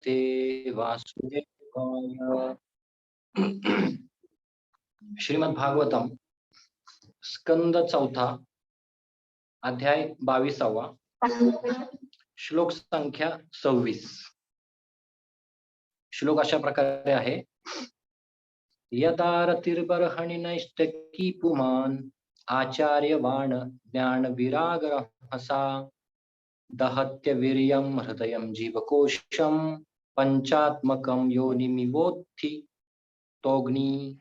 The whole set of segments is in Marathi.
वासुदेवाय. श्रीमद भागवतम स्कंद चौथा अध्याय 22वा श्लोक संख्या 26. श्लोक अशा प्रकारे आहे. यदारतिर्बर्हणि नैष्टकी पुमान् आचार्यवाण ज्ञान विराग रहसा दहत्य वीर्यं हृदयं जीवकोशं पंचात्मकं योनिमिवोत्थि तोग्नि.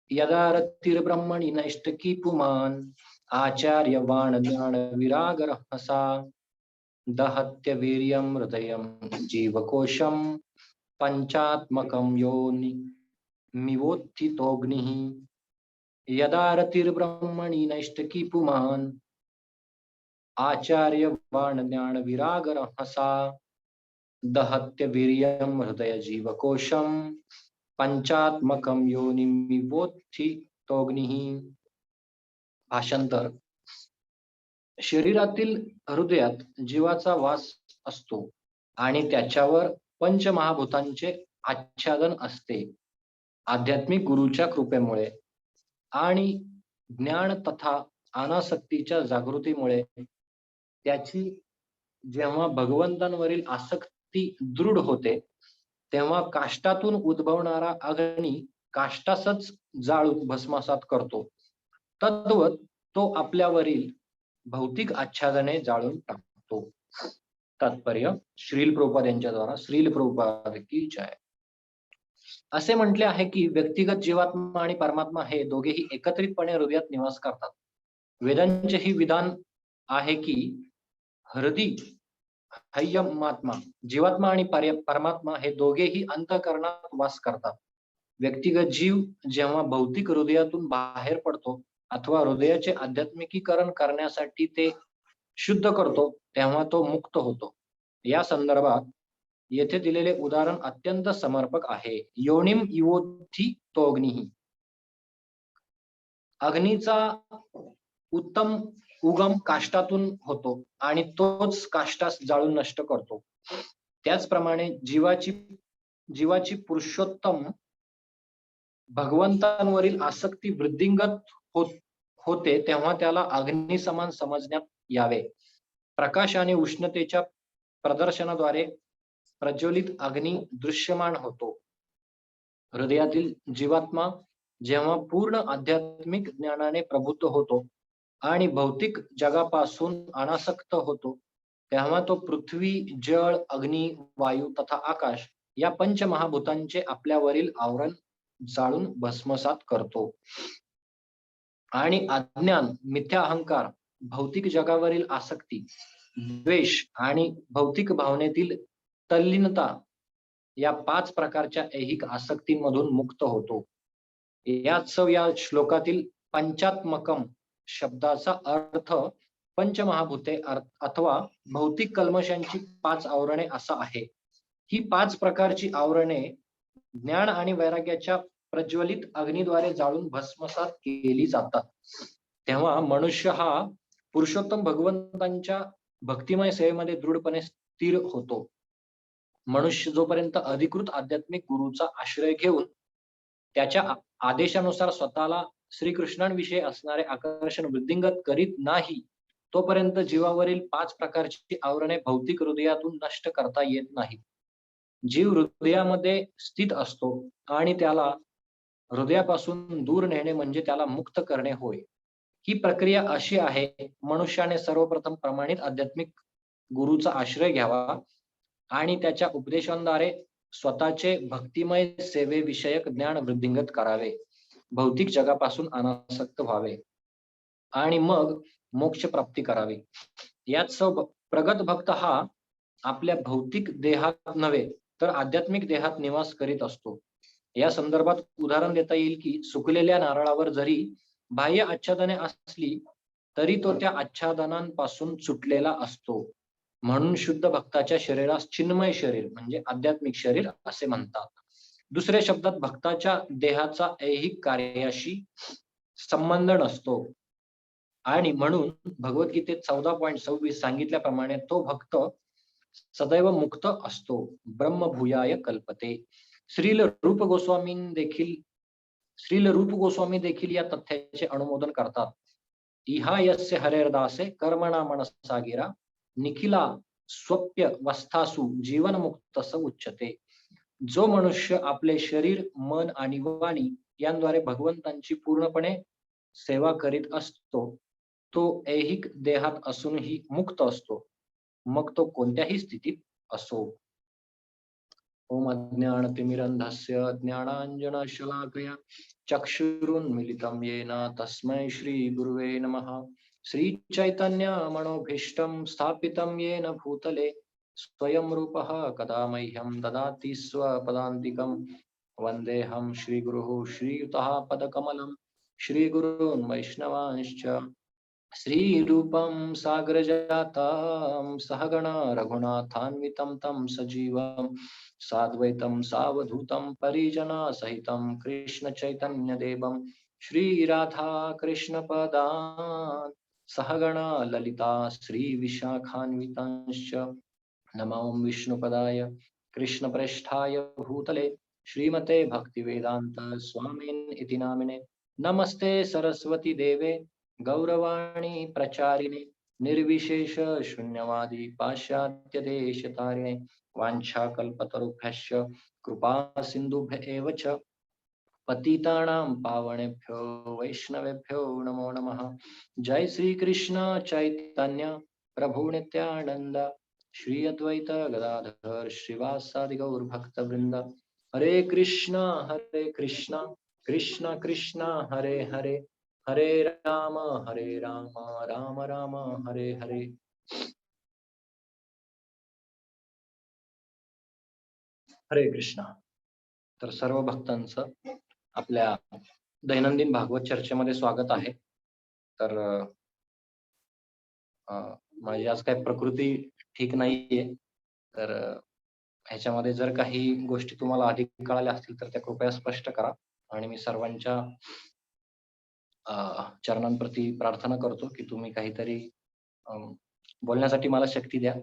यदारतिर्ब्रह्मणि नैष्टकी पुमान् आचार्यवाण ज्ञान विराग रहसा दहत्य वीर्यं हृदयं जीवकोशं पंचात्मकं योनिमिवोत्थि तोग्निः. यदारतिर्ब्रह्मणि नैष्टकी पुमान् आचार्यवाण ज्ञान विराग रहसा दहत्य वीर्यं हृदय जीवकोशं पंचात्मकं योनिमिवोत्थि तोग्निः. भाषांतर. शरीरातील हृदयात जीवाचा वास असतो आणि त्याच्यावर पंचमहाभूतांचे आच्छादन असते. आध्यात्मिक गुरुच्या कृपेमुळे आणि ज्ञान तथा अनासक्तीच्या जागृतीमुळे त्याची जेव्हा भगवंतांवरील आसक्ती दृढ होते तेव्हा काष्टातून उद्भवणारा अग्नी काष्टासच जाळून भस्मसात करतो. तद्वत तो आपल्यावरील भौतिक आच्छादने जाळून टाकतो. तात्पर्य श्रील प्रभुपाद यांच्या द्वारा. श्रील प्रभुपाद की जय. असे म्हटले आहे की व्यक्तिगत जीवात्मा आणि परमात्मा हे दोघेही एकत्रितपणे हृदयात निवास करतात. वेदांचे ही विधान आहे की हृदय हय्यमात्मा जीवात्मा आणि परमात्मा हे दोघेही अंतःकरणात वास करतात. व्यक्तिगत जीव जेव्हा भौतिक हृदयातून बाहेर पडतो अथवा हृदयाचे आध्यात्मिकीकरण करण्यासाठी ते शुद्ध करतो तेव्हा तो मुक्त होतो. या संदर्भात येथे दिलेले उदाहरण अत्यंत समर्पक आहे. योनिम इवोत्थि तोग्निः. अग्नीचा उत्तम उगम काष्टातून होतो आणि तोच काष्टास जाळून नष्ट करतो. त्याचप्रमाणे जीवाची पुरुषोत्तम भगवंतांवरील आसक्ती वृद्धिंगत होते तेव्हा त्याला अग्नी समान समजण्यात यावे. प्रकाश आणि उष्णतेच्या प्रदर्शनाद्वारे प्रज्वलित अग्नी दृश्यमान होतो. हृदयातील जीवात्मा जेव्हा पूर्ण आध्यात्मिक ज्ञानाने प्रबुद्ध होतो आणि भौतिक जगापासून अनासक्त होतो तेव्हा तो पृथ्वी, जळ, अग्नी, वायू तथा आकाश या पंचमहाभूतांचे आपल्यावरील आवरण जाळून भस्मसात करतो. आणि अज्ञान, मिथ्या अहंकार, भौतिक जगावरील आसक्ती, द्वेष आणि भौतिक भावनेतील तल्लीनता या 5 प्रकारच्या ऐहिक आसक्तींमधून मुक्त होतो. याच या श्लोकातील पंचात्मकम शब्दाचा अर्थ पंचमहाभूते अथवा भौतिक कल्मशांची 5 आवरणे असा आहे. ही 5 प्रकारची आवरणे ज्ञान आणि वैराग्याच्या प्रज्वलित अग्नीद्वारे जाळून भस्मसात केली जातात. तेव्हा मनुष्य हा पुरुषोत्तम भगवंतांच्या भक्तिमय सेवेमध्ये दृढपणे स्थिर होतो. मनुष्य जोपर्यंत अधिकृत आध्यात्मिक गुरुचा आश्रय घेऊन त्याच्या आदेशानुसार स्वतःला श्रीकृष्णांविषयी असणारे आकर्षण वृद्धिंगत करीत नाही तोपर्यंत जीवावरील 5 प्रकारची आवरणे भौतिक हृदयातून नष्ट करता येत नाही. जीव हृदयामध्ये स्थित असतो आणि त्याला हृदयापासून दूर नेणे म्हणजे त्याला मुक्त करणे होय. ही प्रक्रिया अशी आहे. मनुष्याने सर्वप्रथम प्रमाणित आध्यात्मिक गुरुचा आश्रय घ्यावा आणि त्याच्या उपदेशांद्वारे स्वतःचे भक्तिमय सेवेविषयक ज्ञान वृद्धिंगत करावे, भौतिक जगापासून अनासक्त व्हावे आणि मग मोक्ष प्राप्ती करावी. यात प्रगत भक्त हा आपल्या भौतिक देहात नव्हे तर आध्यात्मिक देहात निवास करीत असतो. या संदर्भात उदाहरण देता येईल की सुकलेल्या नारळावर जरी बाह्य आच्छादने असली तरी तो त्या आच्छादनांपासून सुटलेला असतो. म्हणून शुद्ध भक्ताच्या शरीरास चिन्मय शरीर म्हणजे आध्यात्मिक शरीर असे म्हणतात. दुसऱ्या शब्दात भक्ताच्या देहाचा ऐहिक कार्याशी संबंध नसतो आणि म्हणून भगवद्गीतेत 14.26 सांगितल्याप्रमाणे तो भक्त सदैव मुक्त असतो. ब्रह्मभूयाय कल्पते. श्रील रूप गोस्वामी देखील या तथ्याचे अनुमोदन करतात. इहा यस्य हरेर्दासे कर्मणा मनसा गिरा निखिला स्वप्य वस्थासु जीवन मुक्तस उच्यते. जो मनुष्य आपले शरीर, मन आणि वाणी यांद्वारे भगवंतांची पूर्णपणे सेवा करीत असतो, तो ऐहिक देहात असूनही मुक्त असतो, मग तो कोणत्याही स्थितीत असो. ओम अज्ञानतिमिरन्धस्य ज्ञानाञ्जनशलाकया चक्षुरुन्मिलितं येन तस्मै श्रीगुरुवे नमः. श्रीचैतन्यमनोभीष्टं स्थापितं येन भूतले स्वयं रूपः कदा मह्यं ददाति स्वपदान्तिकं. वन्देऽहं श्रीगुरुः श्रीयुतः पदकमलं श्रीगुरून् वैष्णवांश्च. श्रीरूपं साग्रजातं सहगण रघुनाथान्वितं तं सजीवं साद्वैतं सावधूतं परिजनसहितं कृष्णचैतन्यदेवं श्रीराधा कृष्णपदान् सहगण ललिता श्रीविशाखान्वितांश्च. नमो विष्णुपदाय कृष्णप्रेष्ठाय भूतले श्रीमते भक्तिवेदान्त स्वामिन् इति नामिने. नमस्ते सरस्वती देवे गौरवाणी प्रचारिणे निर्विशेष शून्यवादी पाश्चात्य देशतारिणे. वाञ्छाकल्पतरुभ्यश्च कृपा सिन्धुभ्य एव च पतितानां पावनेभ्यो वैष्णवेभ्यो नमो नमः. जय श्री कृष्ण चैतन्य प्रभु नित्यानंद श्री अद्वैत गदाधर श्रीवासादि गौर भक्त वृंद. हरे कृष्णा कृष्णा कृष्णा हरे हरे हरे राम राम राम हरे हरे. हरे कृष्णा. तर सर्व भक्तांचं आपल्या दैनंदिन भागवत चर्चेमध्ये स्वागत आहे. तर माझी आज काही प्रकृती ठीक नाहीये, तर ह्याच्यामध्ये जर काही गोष्टी तुम्हाला अधिक कळाल्या असतील तर त्या कृपया स्पष्ट करा. आणि मी सर्वांच्या चरणांप्रती प्रार्थना करतो की तुम्ही काहीतरी बोलण्यासाठी मला शक्ती द्या.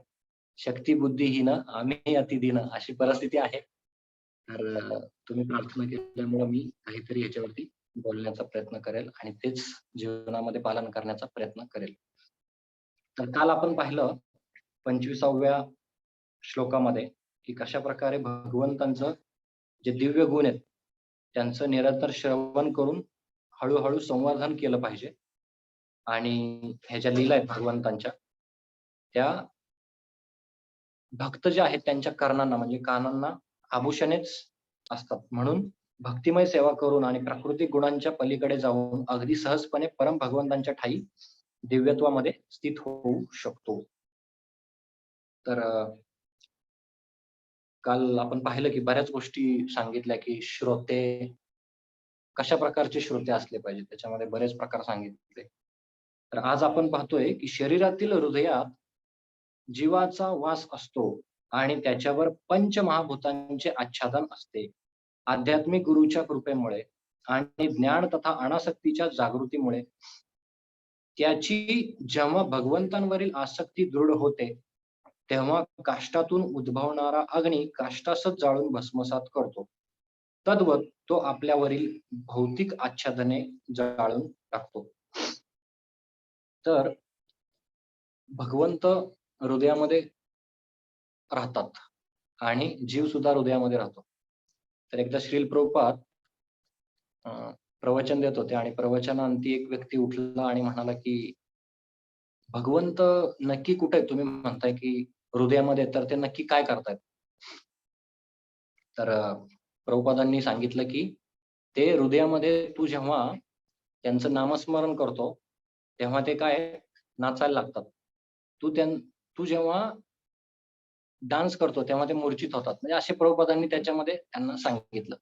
शक्ती बुद्धिहीन आम्ही अतिदीन अशी परिस्थिती आहे. तर तुम्ही प्रार्थना केल्यामुळे मी काहीतरी ह्याच्यावरती बोलण्याचा प्रयत्न करेल आणि तेच जीवनामध्ये पालन करण्याचा प्रयत्न करेल. तर काल आपण पाहिलं 25व्या श्लोकामध्ये की कशा प्रकारे भगवंतांचं जे दिव्य गुण आहेत त्यांचं निरंतर श्रवण करून हळूहळू संवर्धन केलं पाहिजे. आणि ह्या ज्या लीला आहेत भगवंतांच्या त्या भक्त जे आहेत त्यांच्या कर्णांना म्हणजे कानांना आभूषणेच असतात. म्हणून भक्तिमय सेवा करून आणि प्राकृतिक गुणांच्या पलीकडे जाऊन अगदी सहजपणे परम भगवंतांच्या ठायी दिव्यत्वामध्ये स्थित होऊ शकतो. तर काल आपण पाहिलं की बऱ्याच गोष्टी सांगितल्या की श्रोते कशा प्रकारचे श्रोते असले पाहिजे, त्याच्यामध्ये बरेच प्रकार सांगितले. तर आज आपण पाहतोय की शरीरातील हृदयात जीवाचा वास असतो आणि त्याच्यावर पंचमहाभूतांचे आच्छादन असते. आध्यात्मिक गुरुच्या कृपेमुळे आणि ज्ञान तथा अनासक्तीच्या जागृतीमुळे त्याची जेव्हा भगवंतांवरील आसक्ती दृढ होते तेव्हा काष्टातून उद्भवणारा अग्नी काष्टासच जाळून भस्मसात करतो. तद्वत तो आपल्यावरील भौतिक आच्छादने जाळून टाकतो. तर भगवंत हृदयामध्ये राहतात आणि जीव सुद्धा हृदयामध्ये राहतो. तर एकदा श्रील प्रभुपाद प्रवचन देत होते आणि प्रवचनांती एक व्यक्ती उठला आणि म्हणाला की भगवंत नक्की कुठे आहे? तुम्ही म्हणताय की हृदयामध्ये, तर ते नक्की काय करतायत? तर प्रभुपादांनी सांगितलं की ते हृदयामध्ये तू जेव्हा त्यांचं नामस्मरण करतो तेव्हा ते काय नाचायला लागतात. तू जेव्हा डान्स करतो तेव्हा ते मूर्छित होतात. म्हणजे असे प्रभुपादांनी त्याच्यामध्ये त्यांना सांगितलं.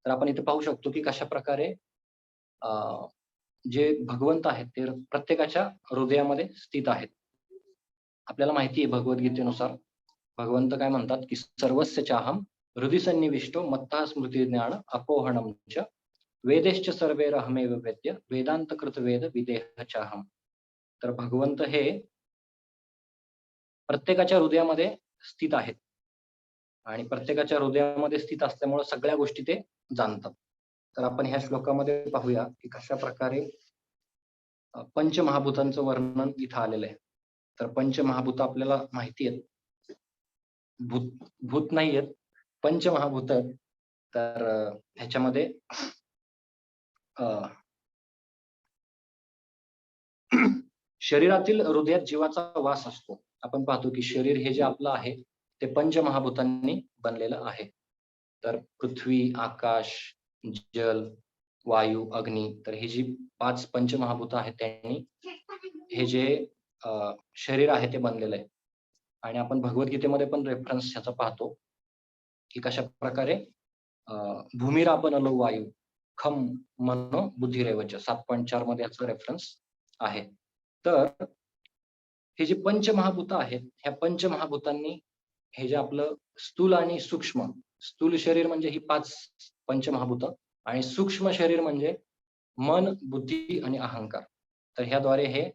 तर आपण इथे पाहू शकतो की कशा प्रकारे जे भगवंत आहेत ते प्रत्येकाच्या हृदयामध्ये स्थित आहेत. आपल्याला माहिती आहे भगवद्गीतेनुसार भगवंत काय म्हणतात की सर्वस्य चाहम हृदय सन्निविष्टो मत्तः स्मृती ज्ञान अपोहणम च वेदेश्च सर्वैरहमेव वेद्य वेदांत कृत वेद विदेह चाहम. तर भगवंत हे प्रत्येकाच्या हृदयामध्ये स्थित आहेत आणि प्रत्येकाच्या हृदयामध्ये स्थित असल्यामुळे सगळ्या गोष्टी ते जाणतात. तर आपण ह्या श्लोकामध्ये पाहूया की कशा प्रकारे पंचमहाभूतांचं वर्णन इथं आलेलं आहे. तर पंचमहाभूत आपल्याला माहिती आहेत. भूत भूत नाही आहेत, पंचमहाभूत आहेत. तर ह्याच्यामध्ये शरीरातील हृदयात जीवाचा वास असतो. आपण पाहतो की शरीर हे जे आपलं आहे ते पंचमहाभूतांनी बनलेलं आहे. तर पृथ्वी, आकाश, जल, वायू, अग्नी, तर ही जी 5 पंचमहाभूत आहेत त्यांनी हे जे शरीर आहे ते बनलेलं आहे. आणि आपण भगवद्गीतेमध्ये पण रेफरन्स ह्याचा पाहतो की कशा प्रकारे भूमिरापण लो वायू खम मनो बुद्धिरेवच 7.4 मध्ये याचा रेफरन्स आहे. तर हे जे पंचमहाभूत आहेत, ह्या पंचमहाभूतांनी हे जे आपलं स्थूल आणि सूक्ष्म, स्थूल शरीर म्हणजे ही 5 पंचमहाभूत आणि सूक्ष्म शरीर म्हणजे मन, बुद्धी आणि अहंकार. तर ह्याद्वारे हे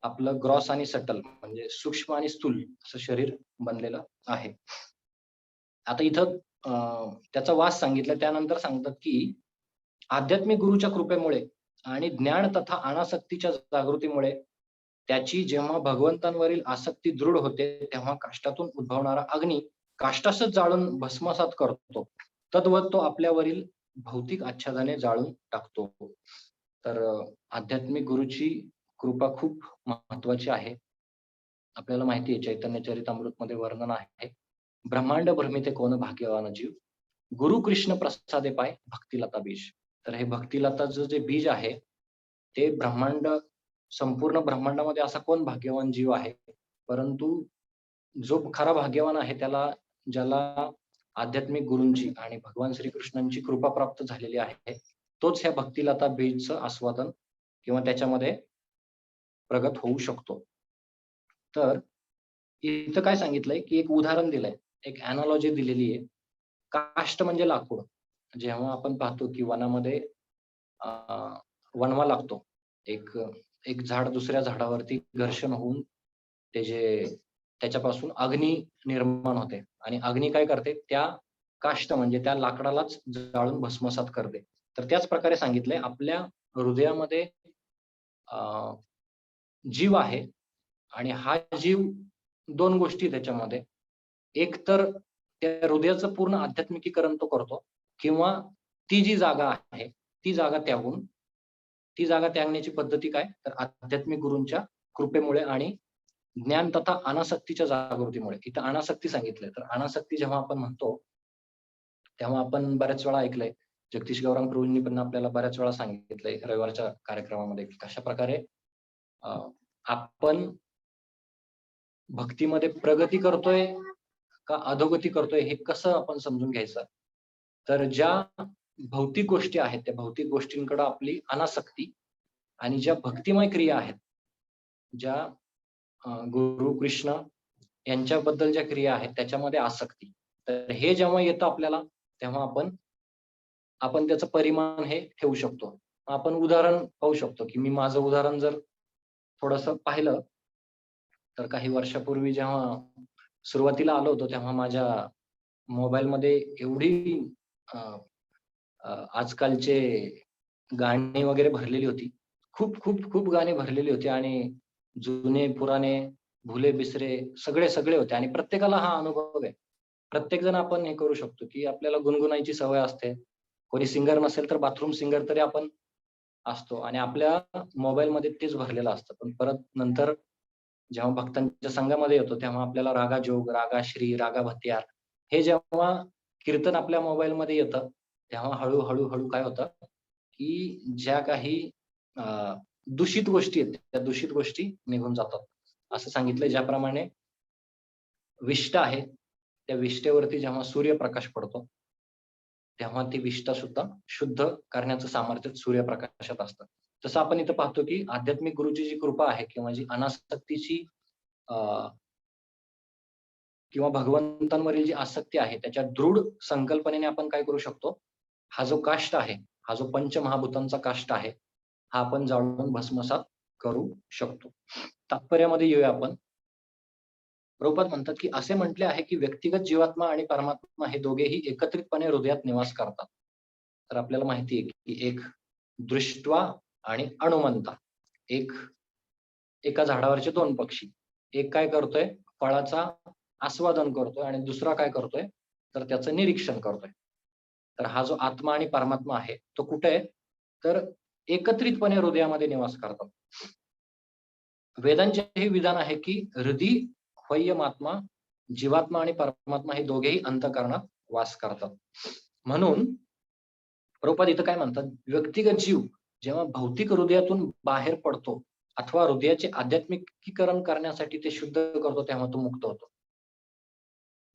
आपलं ग्रॉस आणि सटल म्हणजे सूक्ष्म आणि स्थूल असं शरीर बनलेलं आहे. आता इथं त्याचा वास सांगितला, त्यानंतर सांगतात की आध्यात्मिक गुरुच्या कृपेमुळे आणि ज्ञान तथा अनासक्तीच्या जागृतीमुळे त्याची जेव्हा भगवंतांवरील आसक्ती दृढ होते तेव्हा काष्ठातून उद्भवणारा अग्नी काष्टासच जाळून भस्मसात करतो. तद्वत तो आपल्यावरील भौतिक आच्छादने जाळून टाकतो. तर आध्यात्मिक गुरुची कृपा खूप महत्वाची आहे. आपल्याला माहिती आहे चैतन्य चरितामृत मध्ये वर्णन आहे, ब्रह्मांड भ्रमिते कोण भाग्यवान जीव, गुरु कृष्ण प्रसादे पाय भक्तिलता बीज. तर हे भक्तिलताचं जे बीज आहे ते संपूर्ण ब्रह्मांडामध्ये असा कोण भाग्यवान जीव आहे, परंतु जो खरा भाग्यवान आहे ज्याला आध्यात्मिक गुरूंची आणि भगवान श्रीकृष्णांची कृपा प्राप्त झालेली आहे, तोच ह्या भक्तिलता बीजचं आस्वादन किंवा त्याच्यामध्ये प्रगत होऊ शकतो. तर इथं काय सांगितलंय की एक उदाहरण दिलंय, एक अॅनालॉजी दिलेली आहे. काष्ट म्हणजे लाकूड. जेव्हा आपण पाहतो की वनामध्ये वणवा लागतो, एक झाड दुसऱ्या झाडावरती घर्षण होऊन त्याच्यापासून अग्नी निर्माण होते आणि अग्नी काय करते, त्या काष्ट म्हणजे त्या लाकडालाच जाळून भस्मसात करते. तर त्याच प्रकारे सांगितलंय आपल्या हृदयामध्ये जीव आहे आणि हा जीव 2 गोष्टी त्याच्यामध्ये, एक तर त्या हृदयाचं पूर्ण आध्यात्मिकीकरण तो करतो किंवा ती जी जागा आहे ती जागा त्यागण्याची पद्धती काय, तर आध्यात्मिक गुरूंच्या कृपेमुळे आणि ज्ञान तथा अनासक्तीच्या जागृतीमुळे. इथं अनासक्ती सांगितलंय. तर अनासक्ती जेव्हा आपण म्हणतो तेव्हा आपण बऱ्याच वेळा ऐकलंय, जगदीश गौरांग प्रभूंनी पण आपल्याला बऱ्याच वेळा सांगितलंय रविवारच्या कार्यक्रमामध्ये की कशा प्रकारे आपण भक्तीमध्ये प्रगती करतोय का अधोगती करतोय हे कसं आपण समजून घ्यायचं. तर ज्या भौतिक गोष्टी आहेत त्या भौतिक गोष्टींकडे आपली अनासक्ती आणि ज्या भक्तिमय क्रिया आहेत, ज्या गुरु कृष्ण यांच्याबद्दल ज्या क्रिया आहेत त्याच्यामध्ये आसक्ती. तर हे जेव्हा येतं आपल्याला तेव्हा आपण त्याचं परिमाण हे ठेवू शकतो. आपण उदाहरण पाहू शकतो की मी माझं उदाहरण जर थोडंसं पाहिलं तर काही वर्षापूर्वी जेव्हा सुरुवातीला आलो होतो तेव्हा माझ्या मोबाईलमध्ये एवढी आजकालचे गाणी वगैरे भरलेली होती. खूप खूप खूप गाणी भरलेली होती आणि जुने पुराणे भुले बिसरे सगळे होते आणि प्रत्येकाला हा अनुभव आहे. प्रत्येक जण आपण हे करू शकतो की आपल्याला गुणगुणायची सवय असते. कोणी सिंगर नसेल तर बाथरूम सिंगर तरी आपण असतो आणि आपल्या मोबाईलमध्ये तेच भरलेलं असतं. पण परत नंतर जेव्हा भक्तांच्या संघामध्ये येतो तेव्हा आपल्याला रागा जोग, रागा श्री, रागा भत्यार हे जेव्हा कीर्तन आपल्या मोबाईलमध्ये येतं तेव्हा हळू काय होतं की ज्या काही दूषित गोष्टी आहेत त्या दूषित गोष्टी निघून जातात. असं सांगितलंय ज्याप्रमाणे विष्ठा आहे, त्या विष्ठेवरती जेव्हा सूर्यप्रकाश पडतो तेव्हा ती विष्ठा सुद्धा शुद्ध करण्याचं सामर्थ्य सूर्यप्रकाशात असतं. तसं आपण इथं पाहतो की आध्यात्मिक गुरुची जी कृपा आहे किंवा जी अनासक्तीची किंवा भगवंतांवरील जी आसक्ती आहे त्याच्या दृढ संकल्पनेने आपण काय करू शकतो, हा जो काष्ट आहे, हा जो पंचमहाभूतांचा काष्ट आहे, हा आपण जाळून भस्मसात करू शकतो. तात्पर्यामध्ये येऊया आपण. प्रभुपाद म्हणतात की असे म्हटले आहे की व्यक्तिगत जीवात्मा आणि परमात्मा हे दोघेही एकत्रितपणे हृदयात निवास करतात. तर आपल्याला माहिती आहे की एक दृष्ट्वा आणि अनुमंता, एक एका झाडावरचे दोन पक्षी. एक काय करतोय, फळाचा आस्वादन करतोय आणि दुसरा काय करतोय, तर त्याचं निरीक्षण करतोय. तर हा जो आत्मा आणि परमात्मा आहे तो कुठे आहे, तर एकत्रितपणे हृदयामध्ये निवास करतात. वेदांचे हे विधान आहे की हृदय ह्वयमात्मा, जीवात्मा आणि परमात्मा हे दोघेही अंतःकरणात वास करतात. म्हणून प्रभुपाद इथं काय म्हणतात, व्यक्तिगत जीव जेव्हा भौतिक हृदयातून बाहेर पडतो अथवा हृदयाचे आध्यात्मिकीकरण करण्यासाठी ते शुद्ध करतो, तेव्हा तो मुक्त होतो.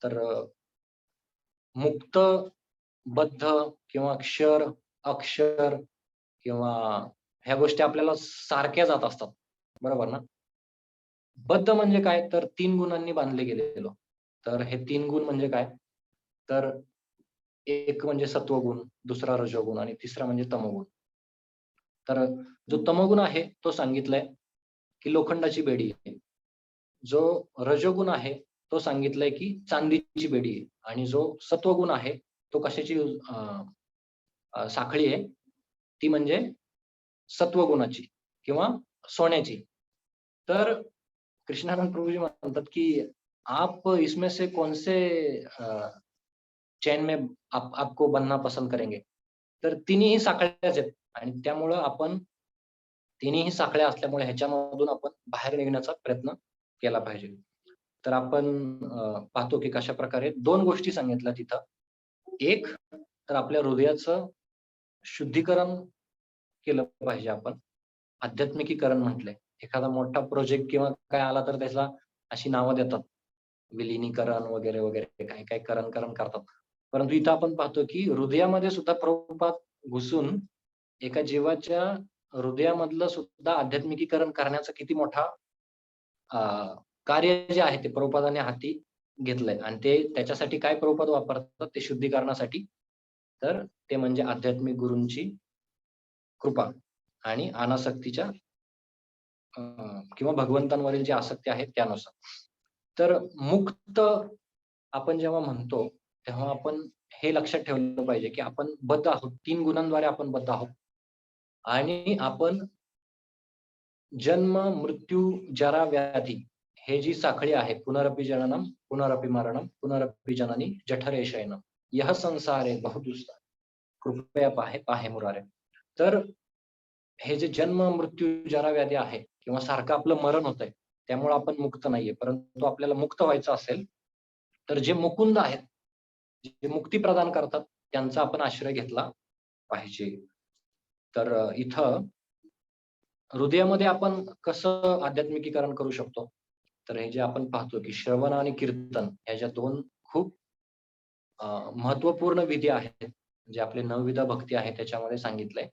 तर मुक्त, बद्ध किंवा क्षर, अक्षर किंवा ह्या गोष्टी आपल्याला सारख्या जात असतात, बरोबर ना? बद्ध म्हणजे काय, तर 3 गुणांनी बांधले गेलेलो. तर हे 3 गुण म्हणजे काय, तर एक म्हणजे सत्वगुण, दुसरा रजोगुण आणि तिसरा म्हणजे तमोगुण. तर जो तमोगुण आहे तो सांगितलाय की लोखंडाची बेडी आहे. जो रजोगुण आहे तो सांगितलाय की चांदीची बेडी आहे आणि जो सत्वगुण आहे तो कशाची साखळी आहे, ती म्हणजे सत्वगुणाची किंवा सोन्याची. तर कृष्णानंद प्रभुजी म्हणतात की आप इसमें से कौन से चैन में आपको बनना पसंद करेंगे. तर तिन्हीही साखळ्याच आहेत आणि त्यामुळं आपण तिन्हीही साखळ्या असल्यामुळे ह्याच्यामधून आपण बाहेर निघण्याचा प्रयत्न केला पाहिजे. तर आपण पाहतो की कशाप्रकारे 2 गोष्टी सांगितल्या तिथं. एक, तर आपल्या हृदयाचं शुद्धीकरण केलं पाहिजे आपण. आध्यात्मिकीकरण म्हटलंय. एखादा मोठा प्रोजेक्ट किंवा काय आला तर त्याला अशी नावं देतात. विलिनीकरण वगैरे, वगैरे काय-काय करण करतात. परंतु इथं आपण पाहतो की हृदयामध्ये सुद्धा प्रभुपाद घुसून एका जीवाच्या हृदयामधलं सुद्धा आध्यात्मिकीकरण करण्याचा किती मोठा अ, कार्य जे आहे ते प्रभुपादांनी हाती घेतलंय आणि ते त्याच्यासाठी काय प्रभुपाद वापरतात ते शुद्धीकरणासाठी, तर ते म्हणजे आध्यात्मिक गुरूंची कृपा आणि अनासक्तीच्या अ, किंवा भगवंतांवरील जी आसक्ती आहे त्यानुसार. तर मुक्त आपण जेव्हा म्हणतो, तेव्हा आपण हे लक्षात ठेवलं पाहिजे, की आपण बद्ध आहोत. 3 गुणांद्वारे आपण बद्ध आहोत आणि आपण जन्म, मृत्यू, जरा, व्याधी हे जी साखळी आहे, पुनरपि जननम, पुनरपि मरणम, पुनरपि जननी जठरे शयनम. यह संसारे बहुदुस्तर. कृपया पाहे पाहे मुरारे. तर हे जे जन्म, मृत्यू, जरा, व्याधी आहे किंवा सारखं आपलं मरण होतंय, त्यामुळे आपण मुक्त नाहीये. परंतु आपल्याला मुक्त व्हायचं असेल, तर जे मुकुंद आहेत, जे मुक्ती प्रदान करतात, त्यांचा आपण आश्रय घेतला पाहिजे. तर इथं हृदयामध्ये आपण कसं आध्यात्मिकीकरण करू शकतो? तर हे जे आपण पाहतो, की श्रवण आणि कीर्तन ह्या ज्या 2 खूप महत्त्वपूर्ण विधी आहेत. जे आपले नवविध भक्ती आहे त्याच्यामध्ये सांगितलंय,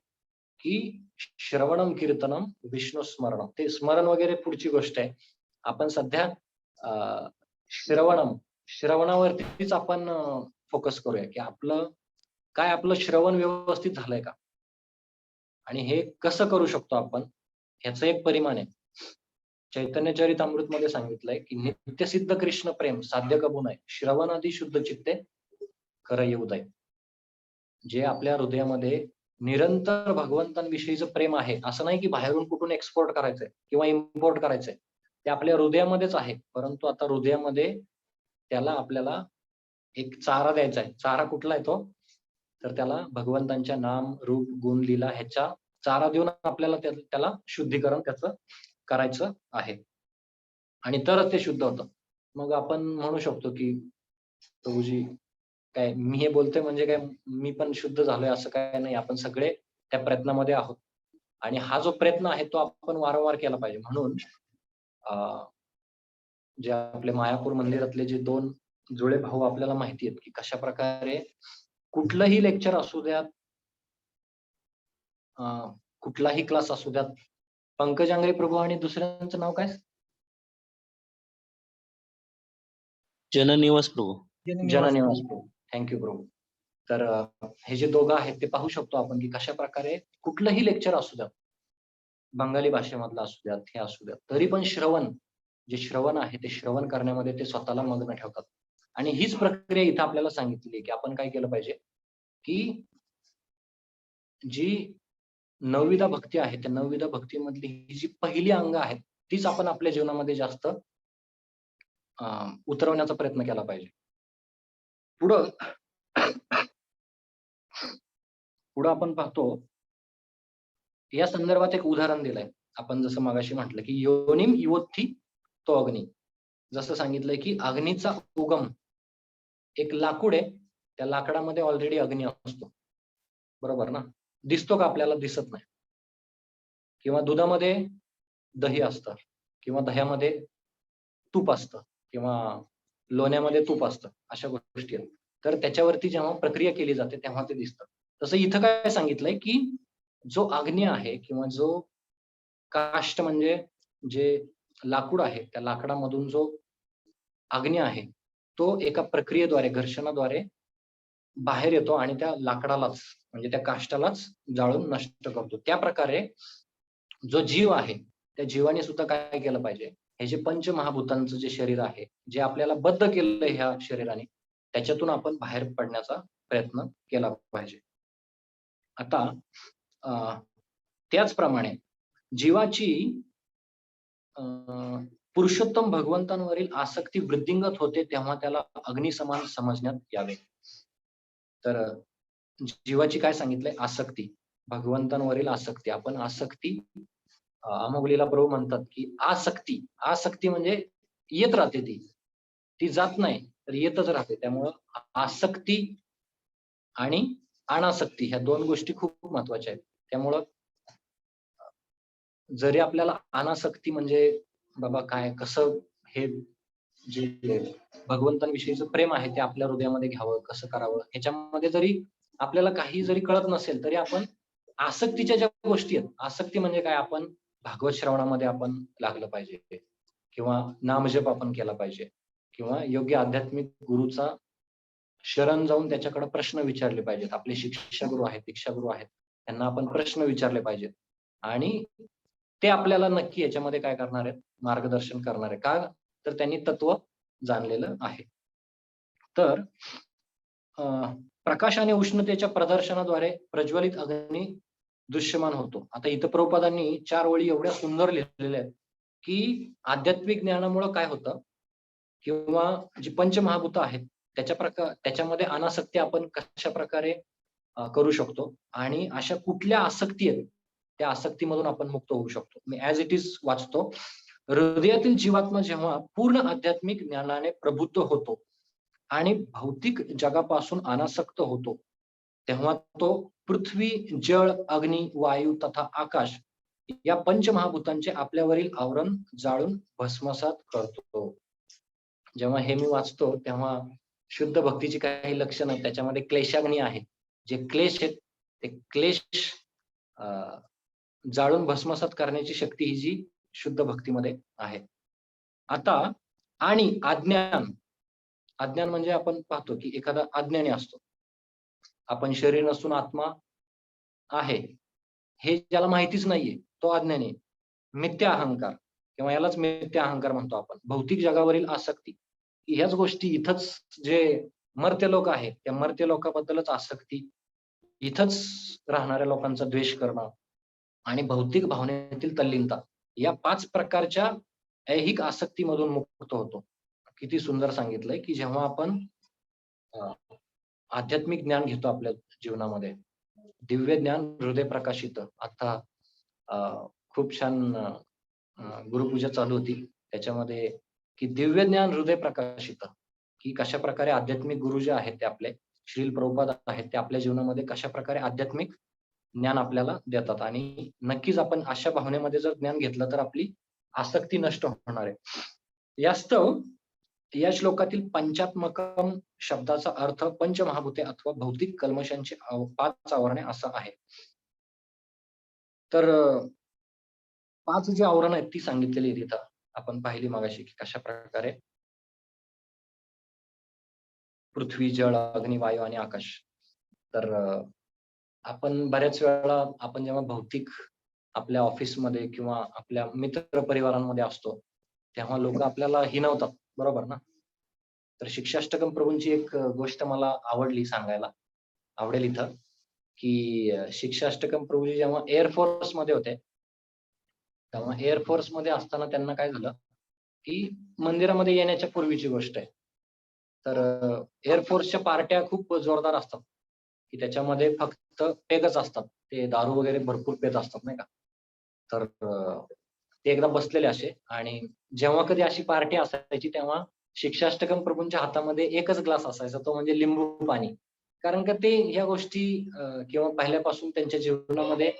की श्रवणम कीर्तनम विष्णू स्मरणम. ते स्मरण वगैरे पुढची गोष्ट आहे. आपण सध्या अ, श्रवणावरतीच आपण फोकस करूया, की आपलं श्रवण व्यवस्थित झालंय का? आणि हे कसं करू शकतो आपण? ह्याचं एक परिमाण आहे. चैतन्य चरितामृतमध्ये सांगितलंय, की नित्यसिद्ध कृष्ण प्रेम साध्य कबू नये. श्रवणादी शुद्ध चित्ते कर उदय. जे आपल्या हृदयामध्ये निरंतर भगवंतांविषयीचं प्रेम आहे. असं नाही की बाहेरून कुठून एक्सपोर्ट करायचंय किंवा इम्पोर्ट करायचंय. ते आपल्या हृदयामध्येच आहे. परंतु आता हृदयामध्ये त्याला आपल्याला एक चारा द्यायचा आहे. चारा कुठला आहे तो? तर त्याला भगवंतांच्या नाम, रूप, गुण, लीला ह्याचा चारा देऊन आपल्याला त्याला शुद्धीकरण त्याचं करायचं आहे. आणि तरच ते शुद्ध होतं. मग आपण म्हणू शकतो, की प्रभुजी काय मी हे बोलतोय म्हणजे काय मी पण शुद्ध झालोय असं काही नाही. आपण सगळे त्या प्रयत्नामध्ये आहोत. आणि हा जो प्रयत्न आहे तो आपण वारंवार केला पाहिजे. म्हणून अ, जे आपले मायापूर मंदिरातले जे 2 जुळे भाऊ आपल्याला माहिती आहेत, की कशाप्रकारे कुठलंही लेक्चर असू द्यात, अ, कुठलाही क्लास असू द्यात, पंकज आंग्रे प्रभू आणि दुसऱ्यांचं नाव काय? जननिवास प्रभू. जननिवास प्रभू. थँक यू प्रभू. तर हे जे दोघं आहेत ते पाहू शकतो आपण, की कशाप्रकारे कुठलंही लेक्चर असू द्यात, बंगाली भाषेमधलं असू द्यात, हे असू द्यात, तरी पण श्रवण जे श्रवण आहे ते श्रवण करण्यामध्ये ते स्वतःला मग्न ठेवतात. आणि हीच प्रक्रिया इथं आपल्याला सांगितली की आपण काय केलं पाहिजे, की जी नवविधा भक्ती आहे, त्या नवविधा भक्तीमधली ही जी पहिली अंग आहेत, तीच आपण आपल्या जीवनामध्ये जास्त उतरवण्याचा प्रयत्न केला पाहिजे. पुढं पुढं आपण पाहतो, या संदर्भात एक उदाहरण दिलंय. आपण जसं मगाशी म्हटलं, की योनिम युवोत्थी तो अग्नी. जसं सांगितलंय, की अग्नीचा उगम एक लाकूड आहे, त्या लाकडामध्ये ऑलरेडी अग्नी असतो. बरोबर ना? दिसतो का आपल्याला? दिसत नाही. किंवा दुधामध्ये दही असतं किंवा दह्यामध्ये तूप असतं किंवा लोण्यामध्ये तूप असतं. अशा गोष्टी आहेत. तर त्याच्यावरती जेव्हा प्रक्रिया केली जाते तेव्हा ते दिसतं. तसं इथं काय सांगितलंय, की जो अग्नी आहे किंवा जो काष्ट म्हणजे जे लाकूड आहे, त्या लाकडामधून जो अग्नी आहे, तो एका प्रक्रियेद्वारे, घर्षणाद्वारे बाहेर येतो आणि त्या लाकडालाच म्हणजे त्या काष्ठालाच जाळून नष्ट करतो. त्याप्रकारे जो जीव आहे, त्या जीवाने सुद्धा काय केलं पाहिजे, हे जे पंचमहाभूतांचं जे शरीर आहे, जे आपल्याला बद्ध केलंय ह्या शरीराने, त्याच्यातून आपण बाहेर पडण्याचा प्रयत्न केला पाहिजे. आता अ, त्याचप्रमाणे जीवाची अ, पुरुषोत्तम भगवंतांवरील आसक्ती वृद्धिंगत होते, तेव्हा त्याला अग्निसमान समजण्यात यावे. तर जीवाची काय सांगितलंय? आसक्ती. भगवंतांवरील आसक्ती. आपण आसक्ती अमोघलीला प्रभू म्हणतात, की आसक्ती. आसक्ती म्हणजे येत राहते ती. ती जात नाही, तर येतच राहते. त्यामुळं आसक्ती आणि अनासक्ती ह्या 2 गोष्टी खूप महत्त्वाच्या आहेत. त्यामुळं जरी आपल्याला अनासक्ती म्हणजे बाबा काय कसं हे जे भगवंतांविषयीचं प्रेम आहे ते आपल्या हृदयामध्ये घ्यावं, कसं करावं, ह्याच्यामध्ये जरी आपल्याला काही जरी कळत नसेल, तरी आपण आसक्तीच्या ज्या गोष्टी आहेत, आसक्ती म्हणजे काय? आपण भागवत श्रवणामध्ये आपण लागलं पाहिजे किंवा नामजप आपण केला पाहिजे किंवा योग्य आध्यात्मिक गुरूचा शरण जाऊन त्याच्याकडे प्रश्न विचारले पाहिजेत. आपले शिक्षागुरू आहेत, दीक्षागुरू आहेत, त्यांना आपण प्रश्न विचारले पाहिजेत आणि ते आपल्याला नक्की याच्यामध्ये काय करणार आहेत? मार्गदर्शन करणार आहे. का? तर त्यांनी तत्व जाणलेलं आहे. तर अ, प्रकाश आणि उष्णतेच्या प्रदर्शनाद्वारे प्रज्वलित अग्नी दृश्यमान होतो. आता इथं प्रभुपादांनी 4 ओळी एवढ्या सुंदर लिहिलेल्या आहेत, की आध्यात्मिक ज्ञानामुळं काय होतं किंवा जी पंचमहाभूत आहेत त्याच्यामध्ये अनासक्ती आपण कशाप्रकारे करू शकतो आणि अशा कुठल्या आसक्ती आहेत, त्या आसक्तीमधून आपण मुक्त होऊ शकतो. मी ॲज इट इज वाचतो. हृदयातील जीवात्मा जेव्हा पूर्ण आध्यात्मिक ज्ञानाने प्रबुद्ध होतो आणि भौतिक जगापासून अनासक्त होतो, तेव्हा तो पृथ्वी, जळ, अग्नी, वायू तथा आकाश या पंचमहाभूतांचे आपल्यावरील आवरण जाळून भस्मसात करतो. जेव्हा हे मी वाचतो, तेव्हा शुद्ध भक्तीची काही लक्षणं आहेत. त्याच्यामध्ये क्लेशाग्नी आहे. जे क्लेश आहेत, ते क्लेश अ, जाळून भस्मसात करण्याची शक्ती ही जी शुद्ध भक्तीमध्ये आहे. आता आणि अज्ञान, अज्ञान म्हणजे आपण पाहतो, की एखादा अज्ञानी असतो. आपण शरीर नसून आत्मा आहे, हे ज्याला माहितीच नाहीये, तो अज्ञानी आहे. मिथ्या अहंकार किंवा यालाच मिथ्या अहंकार म्हणतो आपण. भौतिक जगावरील आसक्ती. ह्याच गोष्टी इथंच जे मर्त्य लोक आहेत, त्या मर्त्य लोकाबद्दलच आसक्ती, इथंच राहणाऱ्या लोकांचा द्वेष करणं आणि भौतिक भावनेतील तल्लीनता, या 5 प्रकारच्या ऐहिक आसक्तीमधून मुक्त होतो. किती सुंदर सांगितलंय, की जेव्हा आपण अ, आध्यात्मिक ज्ञान घेतो आपल्या जीवनामध्ये, दिव्य ज्ञान हृदय प्रकाशित. आता अ, खूप छान गुरुपूजा चालू होती. त्याच्यामध्ये की दिव्य ज्ञान हृदय प्रकाशित, की कशाप्रकारे आध्यात्मिक गुरु जे आहेत ते आपले श्रील प्रभुपाद आहेत, ते आपल्या जीवनामध्ये कशाप्रकारे आध्यात्मिक ज्ञान आपल्याला देतात आणि नक्कीच आपण अशा भावनेमध्ये जर ज्ञान घेतलं तर आपली आसक्ती नष्ट होणार आहे. यास्तव या श्लोकातील पंचात्मकम शब्दाचा अर्थ पंचमहाभूते अथवा भौतिक कल्मशांची 5 आवरणे असा आहे. तर 5 जी आवरणं आहेत ती सांगितलेली आहेत इथं. आपण पाहिली मगाशी की कशाप्रकारे पृथ्वी, जळ, अग्नी, वायू आणि आकाश. तर आपण बऱ्याच वेळा आपण जेव्हा भौतिक आपल्या ऑफिसमध्ये किंवा आपल्या मित्र परिवारांमध्ये असतो, तेव्हा लोक आपल्याला हिणवतात, बरोबर ना? तर शिक्षाष्टकम प्रभूंची एक गोष्ट मला आवडली सांगायला आवडेल इथं, की शिक्षाष्टकम प्रभूजी जेव्हा एअर मध्ये होते, तेव्हा एअर मध्ये असताना त्यांना काय झालं, की मंदिरामध्ये येण्याच्या पूर्वीची गोष्ट आहे. तर एअर फोर्सच्या पार्ट्या खूप जोरदार असतात, की त्याच्यामध्ये फक्त पेगच असतात. ते दारू वगैरे भरपूर पेत असतात नाही का. तर ते एकदा बसलेले असे आणि जेव्हा कधी अशी पार्टी असायची तेव्हा शिक्षाष्टकम प्रभूंच्या हातामध्ये एकच ग्लास असायचा, तो म्हणजे लिंबू पाणी. कारण का ते ह्या गोष्टी किंवा पहिल्यापासून त्यांच्या जीवनामध्ये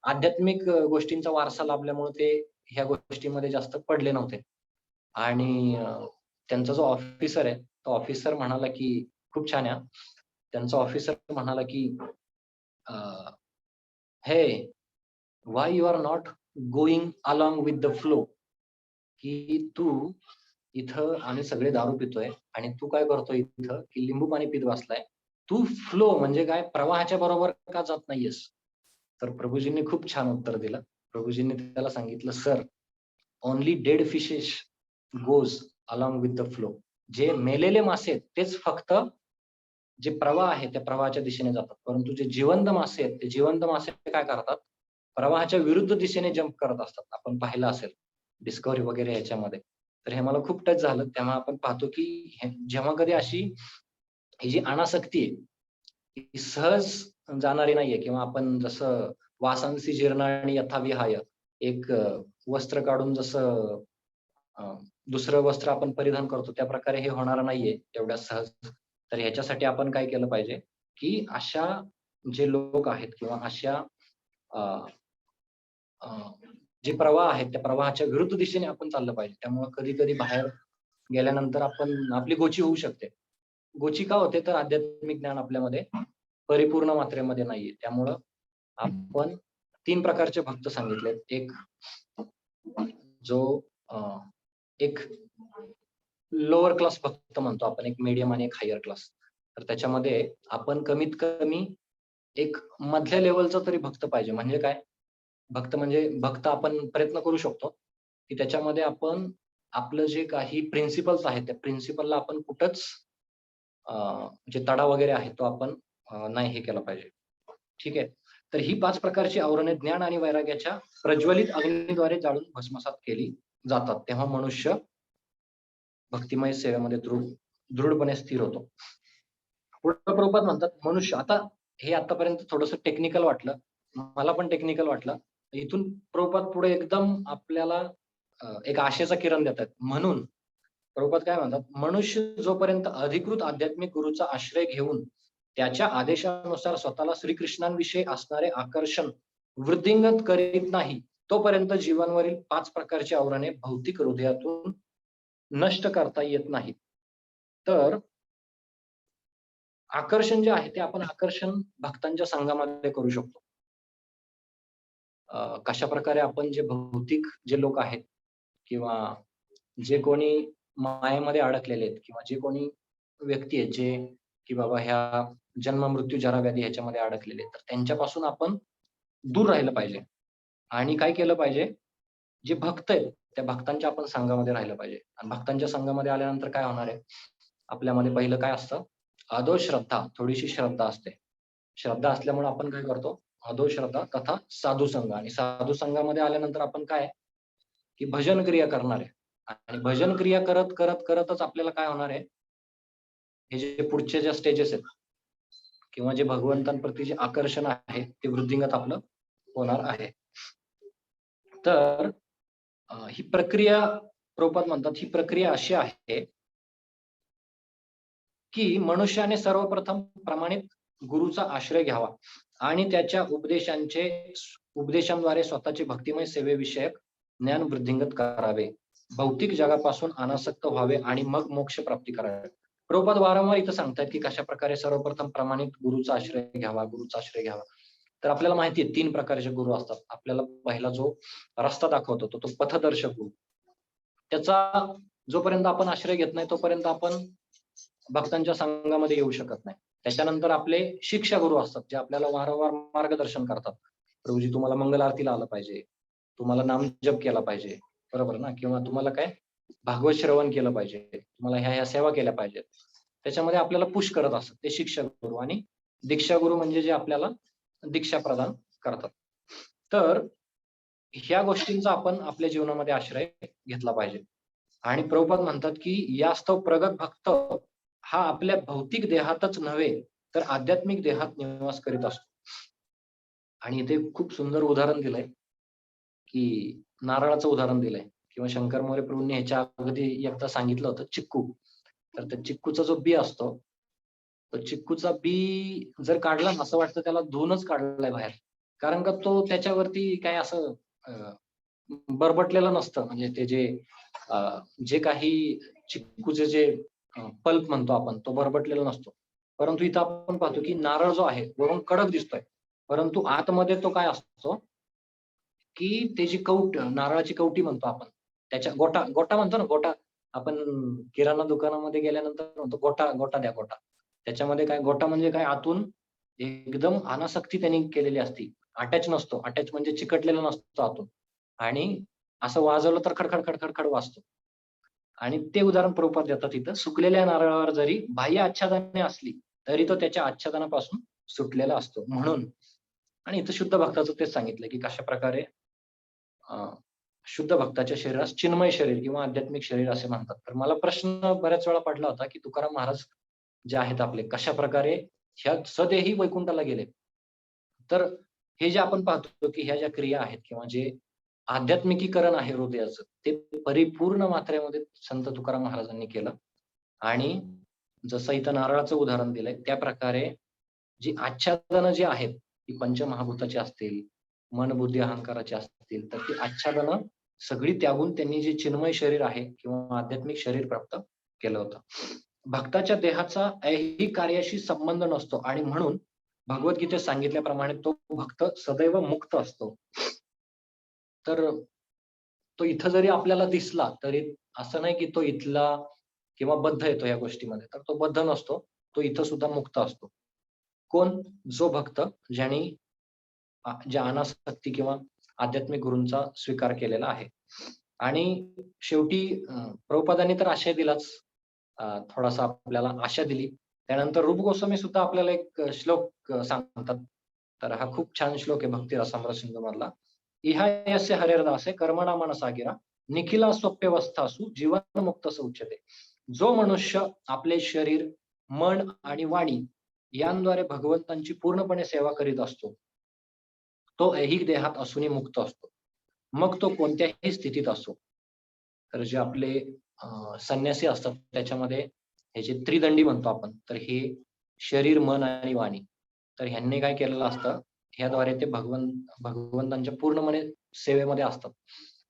आध्यात्मिक गोष्टींचा वारसा लाभल्यामुळे ते ह्या गोष्टींमध्ये जास्त पडले नव्हते. आणि त्यांचा जो ऑफिसर आहे, तो ऑफिसर म्हणाला की खूप छान आहे त्यांचा ऑफिसर म्हणाला की "hey, why you are not going along with the flow?" की तू इथं आम्ही सगळे दारू पितोय आणि तू काय करतोय इथं, की लिंबू पाणी पीत बसलाय. तू फ्लो म्हणजे काय, प्रवाहाच्या बरोबर का जात नाहीयेस? तर प्रभूजींनी खूप छान उत्तर दिलं. प्रभूजींनी त्याला सांगितलं, "sir, only dead fishes goes along with the flow." जे मेलेले मासे आहेत, तेच फक्त जे प्रवाह आहे, त्या प्रवाहाच्या दिशेने जातात. परंतु जे जिवंत मासे आहेत, ते जिवंत मासे काय करतात, प्रवाहाच्या विरुद्ध दिशेने जंप करत असतात. आपण पाहिलं असेल डिस्कव्हरी वगैरे ह्याच्यामध्ये. तर हे मला खूप टच झालं. तेव्हा आपण पाहतो, की जेव्हा कधी अशी ही जी अनासक्ती आहे, ही सहज जाणारी नाहीये किंवा आपण जसं "वासांसी जीर्णानि यथा विहाय" एक वस्त्र काढून जसं अ, दुसरं वस्त्र आपण परिधान करतो, त्याप्रकारे हे होणार नाहीये एवढ्या सहज. तर ह्याच्यासाठी आपण काय केलं पाहिजे, की अशा जे लोक आहेत किंवा अशा अ, अ, जे प्रवाह आहेत, त्या प्रवाहाच्या विरुद्ध दिशेने आपण चाललं पाहिजे. त्यामुळे कधी-कधी बाहेर गेल्यानंतर आपली गोची होऊ शकते. गोची का होते? तर आध्यात्मिक ज्ञान आपल्यामध्ये परिपूर्ण मात्रेमध्ये नाहीये. त्यामुळं आपण 3 प्रकारचे भक्त सांगितलेत. एक जो अ, एक लोअर क्लास भक्त म्हणतो आपण, एक मीडियम आणि एक हायर क्लास. तर त्याच्यामध्ये आपण कमीत कमी एक मधल्या लेव्हलचा तरी भक्त पाहिजे. म्हणजे काय? भक्त म्हणजे भक्त आपण प्रयत्न करू शकतो, की त्याच्यामध्ये आपण आपलं जे काही प्रिन्सिपल्स आहेत, त्या प्रिन्सिपलला आपण कुठंच जे तडा वगैरे आहे तो आपण नाही हे केला पाहिजे. ठीक आहे. तर ही 5 प्रकारची आवरणे ज्ञान आणि वैराग्याच्या प्रज्वलित अग्नीद्वारे जाळून भस्मसात केली जातात. तेव्हा मनुष्य भक्तिमय सेवेमध्ये दृढपणे स्थिर होतो. पुढे प्रभुपाद म्हणतात मनुष्य आता हे आतापर्यंत थोडंसं टेक्निकल वाटलं. मला पण टेक्निकल वाटलं. इथून प्रभुपाद पुढे एकदम आपल्याला एक आशेचा किरण देतात. म्हणून प्रभुपाद काय म्हणतात, मनुष्य जोपर्यंत अधिकृत आध्यात्मिक गुरूचा आश्रय घेऊन त्याच्या आदेशानुसार स्वतःला श्रीकृष्णांविषयी असणारे आकर्षण वृद्धिंगत करीत नाही, तोपर्यंत जीवनावरील 5 प्रकारची आवरणे भौतिक हृदयातून नष्ट करता येत नाहीत. तर आकर्षण जे आहे ते आपण आकर्षण भक्तांच्या संघामध्ये करू शकतो. कशाप्रकारे आपण जे भौतिक जे लोक आहेत किंवा जे कोणी मायेमध्ये अडकलेले आहेत किंवा जे कोणी व्यक्ती आहेत जे की बाबा ह्या जन्म मृत्यू जरा व्याधी ह्याच्यामध्ये अडकलेले आहेत, तर त्यांच्यापासून आपण दूर राहिलं पाहिजे. आणि काय केलं पाहिजे, जे भक्त आहेत त्या भक्तांच्या आपण संघामध्ये राहिलं पाहिजे. आणि भक्तांच्या संघामध्ये आल्यानंतर काय होणार आहे, आपल्यामध्ये पहिलं काय असतं, श्रद्धा, थोडीशी श्रद्धा असते. श्रद्धा असल्यामुळे आपण काय करतो, श्रद्धा तथा साधू संघ आणि साधू संघामध्ये आल्यानंतर आपण काय, की भजन क्रिया करणार आहे. आणि भजन क्रिया करत, करत, करतच आपल्याला काय होणार आहे, हे जे पुढचे ज्या स्टेजेस आहेत किंवा जे भगवंतांप्रती जे आकर्षण आहे, ते वृद्धिंगत आपलं होणार आहे. तर ही प्रक्रिया प्रभुपाद म्हणतात, ही प्रक्रिया अशी आहे, की मनुष्याने सर्वप्रथम प्रमाणित गुरूचा आश्रय घ्यावा आणि त्याच्या उपदेशांद्वारे स्वतःचे भक्तिमय सेवेविषयक ज्ञान वृद्धिंगत करावे. भौतिक जगापासून अनासक्त व्हावे आणि मग मोक्ष प्राप्ती करावी. प्रभुपाद वारंवार इथं सांगतायत, की कशाप्रकारे सर्वप्रथम प्रमाणित गुरूचा आश्रय घ्यावा, गुरूचा आश्रय घ्यावा. तर आपल्याला माहिती आहे 3 प्रकारचे गुरु असतात. आपल्याला पहिला जो रस्ता दाखवतो तो पथदर्शक गुरु. त्याचा जोपर्यंत आपण आश्रय घेत नाही तोपर्यंत आपण भक्तांच्या संघामध्ये येऊ शकत नाही. त्याच्यानंतर आपले शिक्षा गुरु असतात, जे आपल्याला वारंवार मार्गदर्शन करतात. प्रभूजी तुम्हाला मंगल आरतीला आलं पाहिजे, तुम्हाला नामजप केला पाहिजे, बरोबर ना? किंवा तुम्हाला काय भागवत श्रवण केलं पाहिजे, तुम्हाला ह्या ह्या सेवा केल्या पाहिजेत. त्याच्यामध्ये आपल्याला पुश करत असतात ते शिक्षक गुरु. आणि दीक्षा गुरु म्हणजे जे आपल्याला दीक्षा प्रदान करतात. तर ह्या गोष्टींचा आपण आपल्या जीवनामध्ये आश्रय घेतला पाहिजे. आणि प्रभुपाद म्हणतात की यास्तव प्रगत भक्त हा आपल्या भौतिक देहातच नव्हे तर आध्यात्मिक देहात निवास करीत असतो. आणि इथे खूप सुंदर उदाहरण दिलंय की नारळाचं उदाहरण दिलंय किंवा शंकर मोरे प्रभूंनी ह्याच्या अगदी एकदा सांगितलं होतं चिक्कू. तर त्या चिक्कूचा जो बी असतो, तो चिक्कूचा बी जर काढला ना असं वाटतं त्याला धुवूनच काढलाय बाहेर. कारण का तो त्याच्यावरती काय असं बरबटलेलं नसतं. म्हणजे ते जे काही चिक्कूचे जे पल्प म्हणतो आपण तो बरबटलेला नसतो. परंतु इथं आपण पाहतो की नारळ जो आहे वरून कडक दिसतोय, परंतु आतमध्ये तो काय असतो की त्याची नारळाची कवटी म्हणतो आपण. त्याच्या गोटा गोटा म्हणतो ना गोटा. आपण किराणा दुकानामध्ये गेल्यानंतर म्हणतो गोटा गोटा द्या गोटा. त्याच्यामध्ये काय गोटा म्हणजे काय आतून एकदम अनासक्ती त्यांनी केलेली असती. अटॅच नसतो. अटॅच म्हणजे चिकटलेला नसतो आतून. आणि असं वाजवलं तर खडखड खडखड खड वाजतो. आणि ते उदाहरण प्रभुपाद देतात इथं. सुकलेल्या नारळावर जरी बाह्य आच्छादने असली, तरी तो त्याच्या आच्छादनापासून सुटलेला असतो. म्हणून आणि इथं शुद्ध भक्ताचं तेच सांगितलं की कशाप्रकारे शुद्ध भक्ताच्या शरीरास चिन्मय शरीर किंवा आध्यात्मिक शरीर असे म्हणतात. तर मला प्रश्न बऱ्याच वेळा पडला होता की तुकाराम महाराज जे आहेत आपले कशाप्रकारे ह्या सदेही वैकुंठाला गेले. तर हे जे आपण पाहतो की ह्या ज्या क्रिया आहेत किंवा जे आध्यात्मिकीकरण आहे हृदयाचं ते परिपूर्ण मात्रेमध्ये संत तुकाराम महाराजांनी केलं. आणि जसं इथं नारळाचं उदाहरण दिलंय त्या प्रकारे जी आच्छादनं जी आहेत ती पंचमहाभूताची असतील, मन, बुद्धी, अहंकाराची असतील, तर ती आच्छादनं सगळी त्यागून त्यांनी जे चिन्मय शरीर आहे किंवा आध्यात्मिक शरीर प्राप्त केलं होतं. भक्ताच्या देहाचा ऐहिक कार्याशी संबंध नसतो आणि म्हणून भगवद्गीतेत सांगितल्याप्रमाणे तो भक्त सदैव मुक्त असतो. तर तो इथं जरी आपल्याला दिसला तरी असं नाही की तो इथला किंवा बद्ध येतो या गोष्टीमध्ये. तर तो बद्ध नसतो. तो इथं सुद्धा मुक्त असतो. कोण? जो भक्त ज्यांनी ज्या अनासक्ती किंवा आध्यात्मिक गुरूंचा स्वीकार केलेला आहे. आणि शेवटी प्रभुपादांनी तर आशय दिलाच. थोडासा आपल्याला आशा दिली. त्यानंतर रूप गोस्वामी सुद्धा आपल्याला एक श्लोक सांगतात. तर हा खूप छान श्लोक आहे भक्ती रसामृत सिंधू मधला. इहा यस्य हरेर्दासे कर्मणा मनसा गिरा निखिला स्वप्यवस्थासु जीवन मुक्त उच्यते. जो मनुष्य आपले शरीर, मन आणि वाणी यांद्वारे भगवंतांची पूर्णपणे सेवा करीत असतो, तो ऐहिक देहात असूनही मुक्त असतो. मग तो कोणत्याही स्थितीत असो. तर जे आपले संन्यासी असतात त्याच्यामध्ये हे जे त्रिदंडी म्हणतो आपण, तर हे शरीर, मन आणि वाणी. तर ह्यांनी काय केलेलं असतं, ह्याद्वारे ते भगवंतांच्या पूर्णपणे सेवेमध्ये असतात.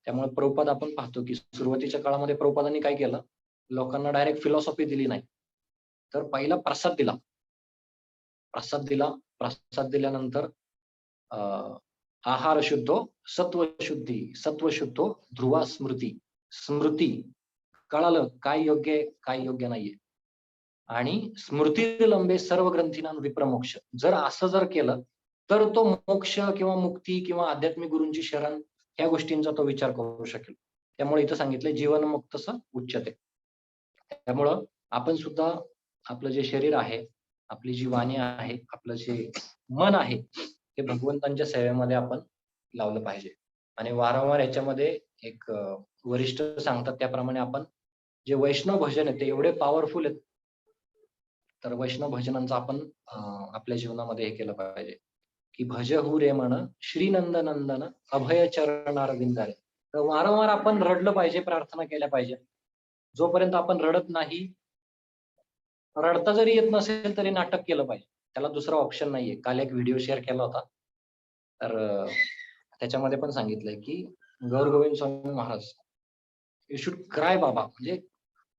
त्यामुळे प्रभुपाद आपण पाहतो की सुरुवातीच्या काळामध्ये प्रभुपादांनी काय केलं, लोकांना डायरेक्ट फिलॉसॉफी दिली नाही. तर पहिला प्रसाद दिला. प्रसाद दिल्यानंतर आहार शुद्धो सत्वशुद्धी, सत्वशुद्धो ध्रुवा स्मृती. स्मृती कळालं काय योग्य आहे, काय योग्य नाहीये. आणि स्मृतिर्लंबे सर्व ग्रंथीनां विप्रमोक्ष. जर असं जर केलं, तर तो मोक्ष किंवा मुक्ती किंवा आध्यात्मिक गुरूंची शरण ह्या गोष्टींचा तो विचार करू शकेल. त्यामुळे इथं सांगितलंय जीवनमुक्तस उच्यते. त्यामुळं आपण सुद्धा आपलं जे शरीर आहे, आपली जी वाणी आहे, आपलं जे मन आहे, ते भगवंतांच्या सेवेमध्ये आपण लावलं पाहिजे. आणि वारंवार याच्यामध्ये एक वरिष्ठ सांगतात त्याप्रमाणे आपण जे वैष्णव भजन आहे ते एवढे पॉवरफुल आहेत. तर वैष्णव भजनांचं आपण आपल्या जीवनामध्ये हे केलं पाहिजे की भजहू रे मन श्रीनंद नंदन अभय चरणारविंदारे. तर वारंवार आपण रडलं पाहिजे, प्रार्थना केल्या पाहिजे. जोपर्यंत आपण रडत नाही, रडता जरी येत नसेल तरी नाटक केलं पाहिजे. त्याला दुसरा ऑप्शन नाहीये. काल एक व्हिडिओ शेअर केला होता. तर त्याच्यामध्ये पण सांगितलंय की गौर Govind Swami Maharaj you should cry बाबा. म्हणजे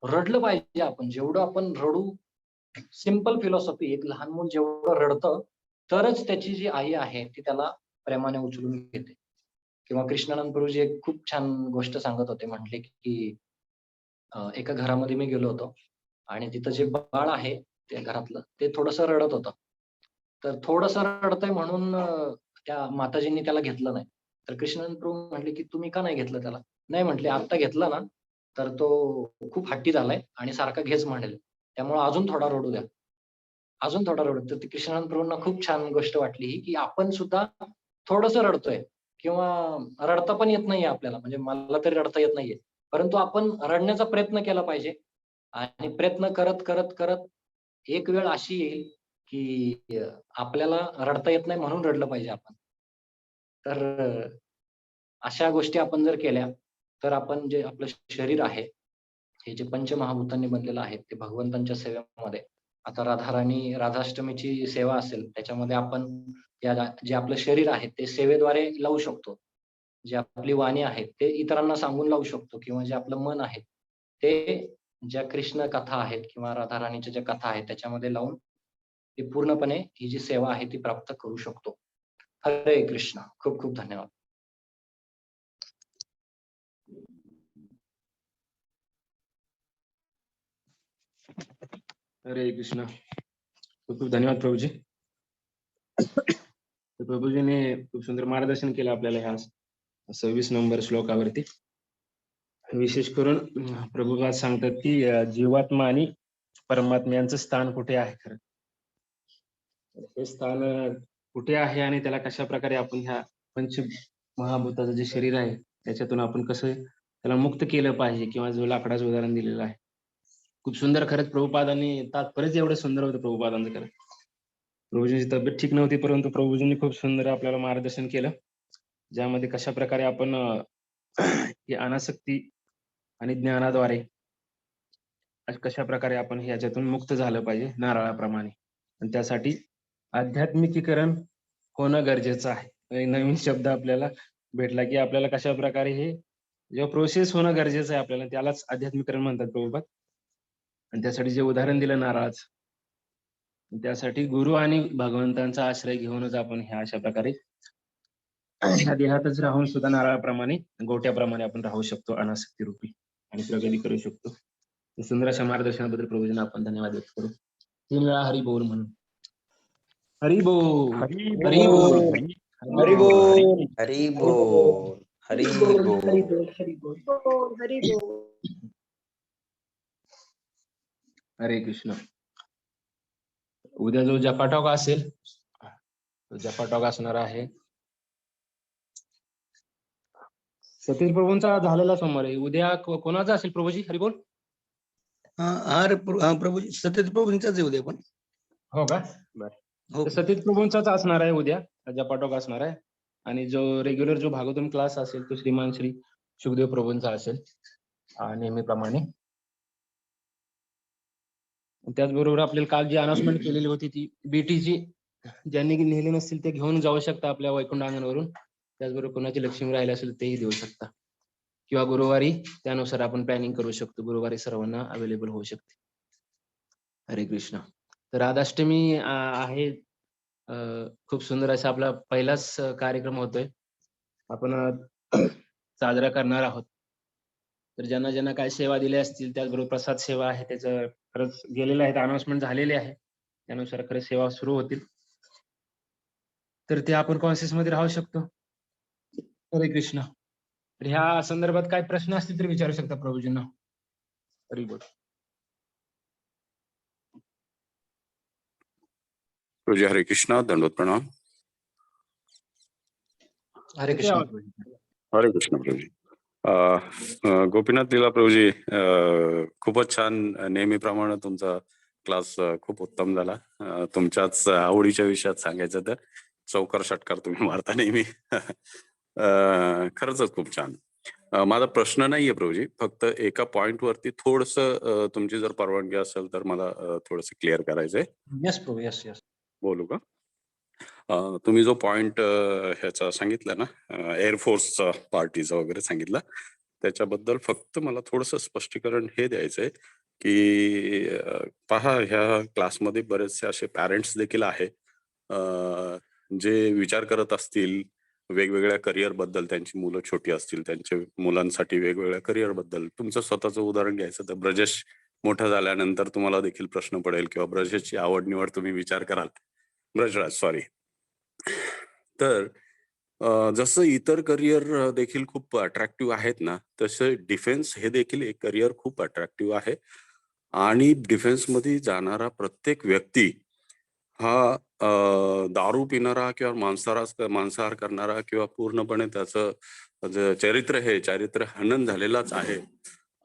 रडलं पाहिजे आपण. जेवढं आपण रडू, सिंपल फिलॉसॉफी, एक लहान मूल जेवढं रडतं तरच त्याची जी आई आहे ती त्याला प्रेमाने उचलून घेते. किंवा कृष्णानंद प्रभूजी एक खूप छान गोष्ट सांगत होते. म्हटले की एका घरामध्ये मी गेलो होतो आणि तिथं जे बाळ आहे त्या घरातलं ते थोडंसं रडत होतं. तर थोडंसं रडतंय म्हणून त्या माताजींनी त्याला घेतलं नाही. तर कृष्णानंद प्रभू म्हटले की तुम्ही का नाही घेतलं त्याला? नाही म्हटले, आता घेतलं ना तर तो खूप हट्टी झालाय आणि सारखा घेच मांडेल. त्यामुळे अजून थोडा रडू द्या. अजून थोडा रडू. तर ती कृष्णानंद प्रभूंना खूप छान गोष्ट वाटली ही, की आपण सुद्धा थोडंसं रडतोय किंवा रडता पण येत नाहीये आपल्याला. म्हणजे मला तरी रडता येत नाहीये. परंतु आपण रडण्याचा प्रयत्न केला पाहिजे आणि प्रयत्न करत, करत, करत एक वेळ अशी येईल, की आपल्याला रडता येत नाही म्हणून रडलं पाहिजे आपण. तर अशा गोष्टी आपण जर केल्या, तर आपण जे आपलं शरीर आहे, हे जे पंचमहाभूतांनी बनलेलं आहे, ते भगवंतांच्या सेवेमध्ये आता राधाष्टमीची सेवा असेल, त्याच्यामध्ये आपण जे आपलं शरीर आहे, ते सेवेद्वारे लावू शकतो. जी आपली वाणी आहे, ते इतरांना सांगून लावू शकतो किंवा जे आपलं मन आहे, ते ज्या कृष्ण कथा आहेत किंवा राधाराणीच्या ज्या कथा आहेत, त्याच्यामध्ये लावून ते पूर्णपणे ही जी सेवा आहे, ती प्राप्त करू शकतो. हरे कृष्ण. खूप खूप धन्यवाद. हरे कृष्ण. खूप खूप धन्यवाद प्रभूजी. तर प्रभूजीने खूप सुंदर मार्गदर्शन केलं आपल्याला ह्या 26 नंबर श्लोकावरती. विशेष करून प्रभू सांगतात की जीवात्मा आणि परमात्मा यांचं स्थान कुठे आहे खरं. हे स्थान कुठे आहे आणि त्याला कशा प्रकारे आपण ह्या पंच महाभूताचं जे शरीर आहे त्याच्यातून आपण कसं त्याला मुक्त केलं पाहिजे किंवा जो लाकडाचं उदाहरण दिलेलं आहे. खूप सुंदर खरंच प्रभुपादांनी तात्पर्यच एवढं सुंदर होतं प्रभुपादांचं खरं. प्रभूजींची तब्येत ठीक नव्हती परंतु प्रभूजींनी खूप सुंदर आपल्याला मार्गदर्शन केलं, ज्यामध्ये कशा प्रकारे आपण ही अनासक्ती आणि ज्ञानाद्वारे कशा प्रकारे आपण ह्याच्यातून मुक्त झालं पाहिजे नारळाप्रमाणे. आणि त्यासाठी आध्यात्मिकीकरण होणं गरजेचं आहे. एक नवीन शब्द आपल्याला भेटला की आपल्याला कशा प्रकारे हे जेव्हा प्रोसेस होणं गरजेचं आहे आपल्याला, त्यालाच आध्यात्मिकरण म्हणतात प्रभुपाद. आणि त्यासाठी जे उदाहरण दिलं नारळाचं, त्यासाठी गुरु आणि भगवंतांचा आश्रय घेऊनच आपण ह्या अशा प्रकारे ह्या देहातच राहून सुद्धा नारळाप्रमाणे गोट्याप्रमाणे आपण राहू शकतो अनासक्ती रूपी आणि प्रगती करू शकतो. सुंदर अशा मार्गदर्शनाबद्दल प्रभूजींना आपण धन्यवाद व्यक्त करू. 3 वेळा हरी बोल म्हणून. हरी बोल. हरी हरी बोल. बोल. हरी बोल. हरी बोल. हरी बोल. हरी बोल. हरे कृष्ण. उद्या जो जपाटॉक असेल, तो जपाटॉक असणार आहे सतीश प्रभूंचा झालेला सोमवार आहे. उद्या कोणाचा असेल प्रभूजी? हरी बोल. प्रभू सत्यजित प्रभूंचाच उद्या पण. हो का? बरं. हो. तर सतीश प्रभूंचाच असणार आहे उद्या, जपाटॉक असणार आहे. आणि जो रेग्युलर जो भागवतम क्लास असेल तो श्रीमान श्री सुखदेव प्रभूंचा असेल नेहमीप्रमाणे. त्याचबरोबर आपल्याला काल जी अनाउन्समेंट केलेली होती ती बीटीची ज्यांनी लिहिले नसतील ते घेऊन जाऊ शकता आपल्या वैकुंठ अंगणवरून. त्याचबरोबर कोणाची लक्ष्मी राहिली असेल तेही देऊ शकता किंवा गुरुवारी त्यानुसार आपण प्लॅनिंग करू शकतो. गुरुवारी सर्वांना अवेलेबल होऊ शकते. हरे कृष्ण. तर राधाष्टमी आहे. खूप सुंदर असा आपला पहिलाच कार्यक्रम होतोय आपण साजरा करणार आहोत. तर ज्यांना ज्यांना काय सेवा दिल्या असतील त्याचबरोबर प्रसाद सेवा आहे त्याचं खरंच गेलेलं आहे, अनाउन्समेंट झालेले आहे. त्यानुसार खरंच सेवा सुरू होतील. तर ते आपण कॉन्शियस मध्ये राहू शकतो. हरे कृष्ण. तर ह्या संदर्भात काय प्रश्न असतील तर विचारू शकता प्रभूजींना. हरी बोल. प्रभुजी हरे कृष्णा. दंडवत प्रणाम. हरे कृष्ण. हरे कृष्ण प्रभुजी. गोपीनाथ लीला प्रभुजी, खूपच छान. नेहमीप्रमाणे तुमचा क्लास खूप उत्तम झाला. तुमच्याच आवडीच्या विषयात सांगायचं तर चौकार षटकार तुम्ही मारता नेहमी. खरंच खूप छान. माझा प्रश्न नाहीये प्रभुजी, फक्त एका पॉइंट वरती थोडस तुमची जर परवानगी असेल तर मला थोडस क्लिअर करायचंय. येस प्रभू. Yes yes. बोलू का? तुम्ही जो पॉइंट ह्याचा सांगितला ना, एअरफोर्सचा पार्टीचा वगैरे सांगितला, त्याच्याबद्दल फक्त मला थोडस स्पष्टीकरण हे द्यायचंय की पहा, ह्या क्लासमध्ये बरेचसे असे पॅरेंट्स देखील आहे जे विचार करत असतील वेगवेगळ्या करिअर बद्दल. त्यांची मुलं छोटी असतील, त्यांच्या मुलांसाठी वेगवेगळ्या करिअर बद्दल. तुमचं स्वतःचं उदाहरण घ्यायचं तर ब्रजेश मोठं झाल्यानंतर तुम्हाला देखील प्रश्न पडेल किंवा ब्रजेशची आवड निवड तुम्ही विचार कराल. ब्रजराज, सॉरी. तर जसं इतर करिअर देखील खूप अट्रॅक्टिव्ह आहेत ना, तसं डिफेन्स हे देखील एक करिअर खूप अट्रॅक्टिव्ह आहे. आणि डिफेन्समध्ये जाणारा प्रत्येक व्यक्ती हा दारू पिणारा किंवा मांसाहार करणारा किंवा पूर्णपणे त्याचं चरित्र हे चारित्र्य हनन झालेलाच आहे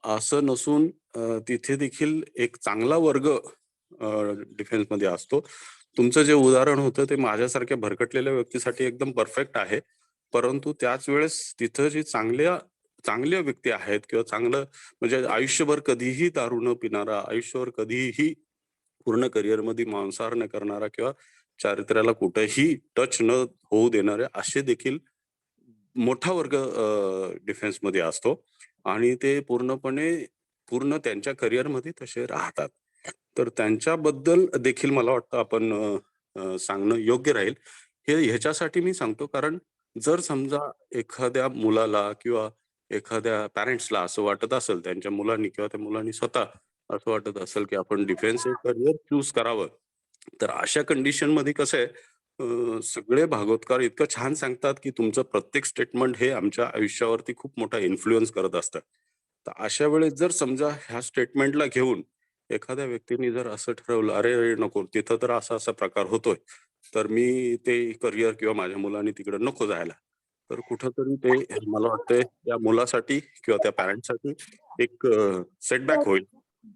असं नसून तिथे देखील एक चांगला वर्ग डिफेन्समध्ये असतो. तुमचं जे उदाहरण होतं ते माझ्यासारख्या भरकटलेल्या व्यक्तीसाठी एकदम परफेक्ट आहे. परंतु त्याच वेळेस तिथं जी चांगल्या व्यक्ती आहेत किंवा चांगलं म्हणजे आयुष्यभर कधीही दारू न पिणारा, आयुष्यभर कधीही पूर्ण करिअरमध्ये मांसाहार न करणारा किंवा चारित्र्याला कुठेही टच न होऊ देणारे असे देखील मोठा वर्ग डिफेन्समध्ये असतो आणि ते पूर्ण त्यांच्या करिअरमध्ये तसे राहतात. तर त्यांच्याबद्दल देखील मला वाटतं आपण सांगणं योग्य राहील. हे ह्याच्यासाठी मी सांगतो कारण जर समजा एखाद्या मुलाला किंवा एखाद्या पॅरेंट्सला असं वाटत असेल त्यांच्या मुलांनी किंवा त्या मुलांनी स्वतः असं वाटत असेल की आपण डिफेन्स हे करिअर चूज करावं, तर अशा कंडिशन मध्ये कसं आहे सगळे भागवतकार इतकं छान सांगतात की तुमचं प्रत्येक स्टेटमेंट हे आमच्या आयुष्यावरती खूप मोठा इन्फ्लुएन्स करत असतं. तर अशा वेळेस जर समजा ह्या स्टेटमेंटला घेऊन एखाद्या व्यक्तीने जर असं ठरवलं, अरे अरे नको तिथं तर असा असा प्रकार होतोय, तर मी ते करिअर किंवा माझ्या मुलांनी तिकडे नको जायला, तर कुठंतरी ते मला वाटतंय त्या मुलासाठी किंवा त्या पॅरेंटसाठी एक सेटबॅक होईल.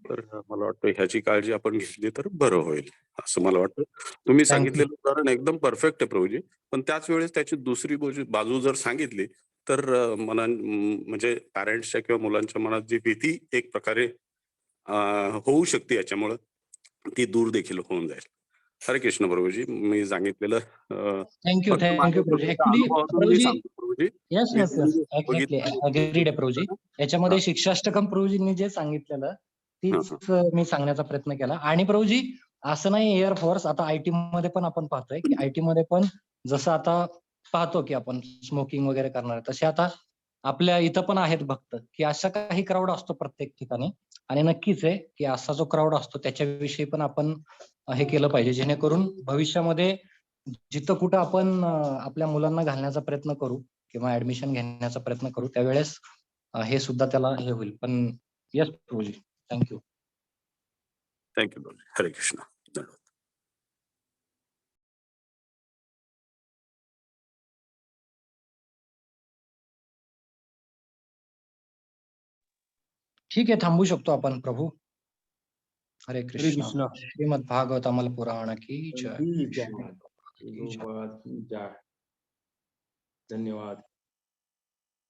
तर मला वाटतं ह्याची काळजी आपण घेतली तर बरं होईल असं मला वाटतं. तुम्ही Thank you. सांगितलेलं उदाहरण एकदम परफेक्ट आहे प्रभूजी. पण त्याच वेळेस त्याची दुसरी बाजू जर सांगितली तर म्हणजे पॅरेंट्सच्या किंवा मुलांच्या मनात जी भीती एक प्रकारे होऊ शकते याच्यामुळं ती दूर देखील होऊन जाईल. हरे कृष्ण प्रभूजी. मी सांगितलेलं थँक्यू फक्त थँक्यू माझ्या प्रभूजी. स्वतःच्या ऍक्च्युली अनुभवातून मी प्रभूजी, सांगतो प्रभूजी. येस मी येस तुम्ही येस जे एक्झॅक्टली बघितलं अग्रीड आहे प्रभूजी. याच्यामध्ये हा, शिक्षाष्टकम प्रभूजींनी जे सांगितलेलं हा, तीच हा. मी सांगण्याचा प्रयत्न केला. आणि प्रभूजी असं नाही एअरफोर्स, आता आयटी मध्ये पण आपण पाहतोय की आयटी मध्ये पण जसं आता पाहतो की आपण स्मोकिंग वगैरे करणार तसे आता आपल्या इथं पण आहेत भक्त की असा काही क्राऊड असतो प्रत्येक ठिकाणी. आणि नक्कीच आहे की असा जो क्राऊड असतो त्याच्याविषयी पण आपण हे केलं पाहिजे जेणेकरून भविष्यामध्ये जिथं कुठं आपण आपल्या मुलांना घालण्याचा प्रयत्न करू किंवा ऍडमिशन घेण्याचा प्रयत्न करू त्यावेळेस हे सुद्धा त्याला हे होईल. पण yes Prabhuji, thank you. Thank you Prabhuji. हरे कृष्ण. धन्यवाद. ठीक आहे, थांबू शकतो आपण प्रभू. हरे हरे कृष्ण. कृष्ण. श्रीमद भागवतामल पुराण की जय. की जय. श्रीमद भागवत की जय. धन्यवाद.